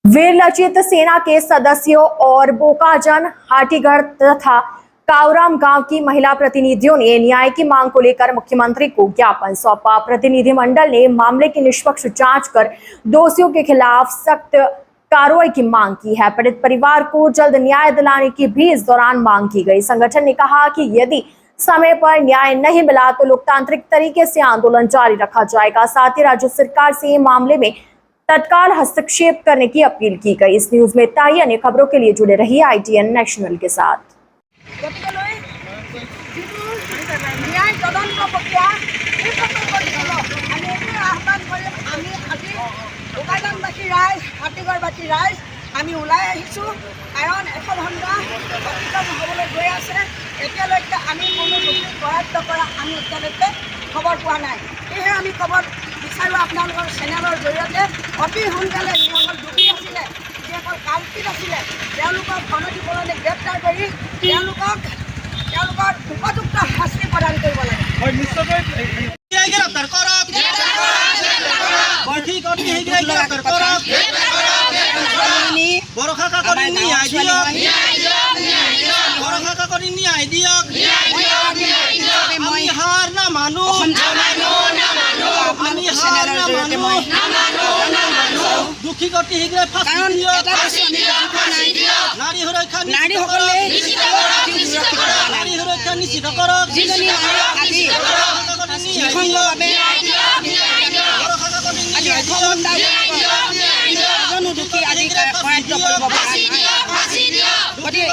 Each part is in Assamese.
वीरलचित सेना के सदस्यों और बोकाजन हाटीगढ़ तथा कावराम गांव की महिला प्रतिनिधियों ने न्याय की मांग को लेकर मुख्यमंत्री को ज्ञापन सौंपा। प्रतिनिधिमंडल ने मामले की निष्पक्ष जांच कर दोषियों के खिलाफ सख्त कार्रवाई की मांग की है। पीड़ित परिवार को जल्द न्याय दिलाने की भी इस दौरान मांग की गई। संगठन ने कहा कि यदि समय पर न्याय नहीं मिला तो लोकतांत्रिक तरीके से आंदोलन जारी रखा जाएगा। साथ ही राज्य सरकार से मामले में तत्काल हस्तक्षेप करने की अपील की गई। इस न्यूज में ताई अन्य खबरों के लिए जुड़े रहिए ITN नेशनल के साथ। আমি ওলাই আহিছোঁ কাৰণ এখন ঘণ্টা অতিক্ৰম হ'বলৈ গৈ আছে। এতিয়ালৈকে আমি কোনো লোকক বৰাদ্দ কৰা আমি এতিয়ালৈকে খবৰ পোৱা নাই। সেয়েহে আমি খবৰ বিচাৰোঁ আপোনালোকৰ চেনেলৰ জৰিয়তে অতি সোনকালে যিসকল দোষী আছিলে, যিসকল কাল্পিত আছিলে, তেওঁলোকক গণজীৱনলৈ গ্ৰেপ্তাৰ কৰি তেওঁলোকৰ উপযুক্ত শাস্তি প্ৰদান কৰিব লাগে।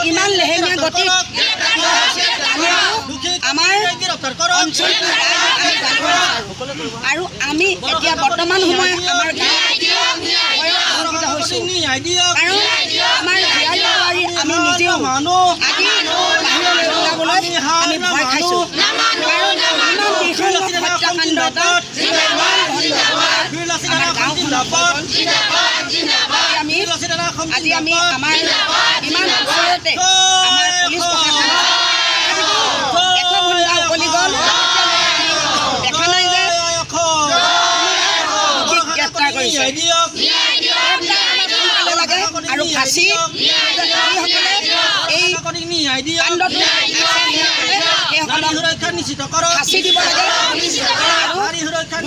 ইমান লেহেমীয়া গতি আৰু আমি এতিয়া বৰ্তমান সময়ত আমাৰ আমি নিজেও বাহিৰলৈ ওলাবলৈ আমি ভয় খাইছোঁ। আজি আমি আমাৰ ইমান ওচৰতে আমাৰ পুলিচ প্ৰশাসন উকলি গ'ল, দেখা নাই যে গ্ৰেপ্তাৰ কৰিছে লাগে আৰু ফাঁচি যিসকলে এই কাণ্ডটো ফাঁচি দিব লাগে আৰু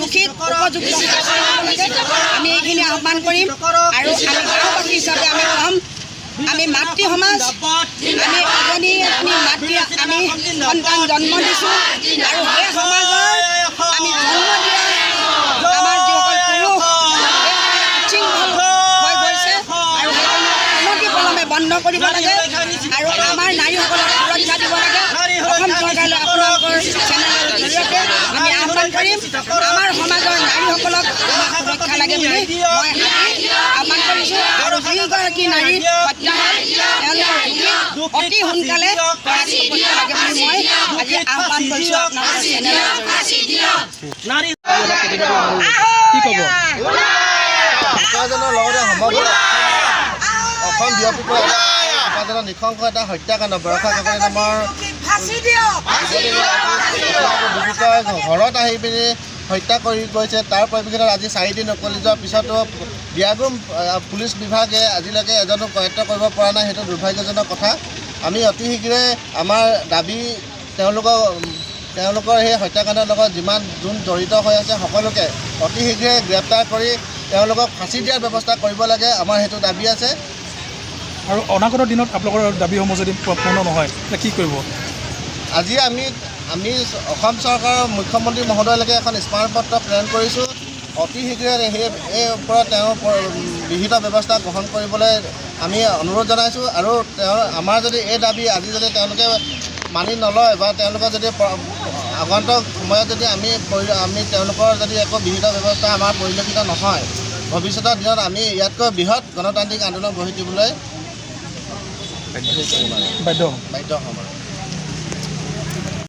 দোষীক উপযুক্ত আমি এইখিনি আহ্বান কৰিম। আৰু আমি গাঁওবাসী হিচাপে আমি ক'ম, আমি মাতৃ সমাজ, আমি এজনী মাতৃ আমি সন্তান জন্ম দিছোঁ আৰু সেই সমাজৰ আমি জন্ম দিয়া আমাৰ যিসকল পুৰুষ শৃংখল হৈ গৈছে আৰু সেইকাৰণে পলমে বন্ধ কৰিব লাগে আৰু আমাৰ নাৰীসকলক সুৰক্ষা দিব লাগে। অসম চৰকাৰলৈ আপোনালোকৰ চেনেলৰ জৰিয়তে আমি আহ্বান কৰিম, আমাৰ সমাজৰ নাৰীসকলক সুৰক্ষা লাগে বুলি মই আহ্বান কৰিছোঁ। আৰু যিগৰাকী নাৰী হত্যা হয় তেওঁলোকৰ অতি সোনকালে ফাঁচি দিব লাগে বুলি মই আজি আহ্বান কৰিছোঁ আপোনালোকৰ চেনেলৰ নৃশংস এটা হত্যাকাণ্ড বৰষা কাকতি নামৰ ঘৰত আহি পিনি হত্যা কৰি গৈছে। তাৰ পৰিপ্ৰেক্ষিতত আজি 4 দিন উকলি যোৱাৰ পিছতো বিয়াগুম পুলিচ বিভাগে আজিলৈকে এজনো কৰায়ত্ব কৰিব পৰা নাই। সেইটো দুৰ্ভাগ্যজনক কথা। আমি অতি শীঘ্ৰে আমাৰ দাবী তেওঁলোকৰ সেই হত্যাকাণ্ডৰ লগত যোন জড়িত হৈ আছে সকলোকে অতি শীঘ্ৰে গ্ৰেপ্তাৰ কৰি তেওঁলোকক ফাঁচি দিয়াৰ ব্যৱস্থা কৰিব লাগে। আমাৰ সেইটো দাবী আছে। আৰু অনাগত দিনত আপোনালোকৰ দাবীসমূহ যদি পূৰ্ণ নহয় তেতিয়া কি কৰিব? আজি আমি অসম চৰকাৰৰ মুখ্যমন্ত্ৰী মহোদয়লৈকে এখন স্মাৰকপত্ৰ প্ৰেৰণ কৰিছোঁ। অতি শীঘ্ৰে এই ওপৰত তেওঁৰ বিহিত ব্যৱস্থা গ্ৰহণ কৰিবলৈ আমি অনুৰোধ জনাইছোঁ। আৰু আমাৰ যদি এই দাবী আজি যদি তেওঁলোকে মানি নলয় বা তেওঁলোকৰ যদি আগন্তুক সময়ত যদি আমি তেওঁলোকৰ যদি একো বিহিত ব্যৱস্থা আমাৰ পৰিলক্ষিত নহয়, ভৱিষ্যতৰ দিনত আমি ইয়াতকৈ বৃহৎ গণতান্ত্ৰিক আন্দোলন গঢ়ি তুলিবলৈ বাধ্য হ'ম।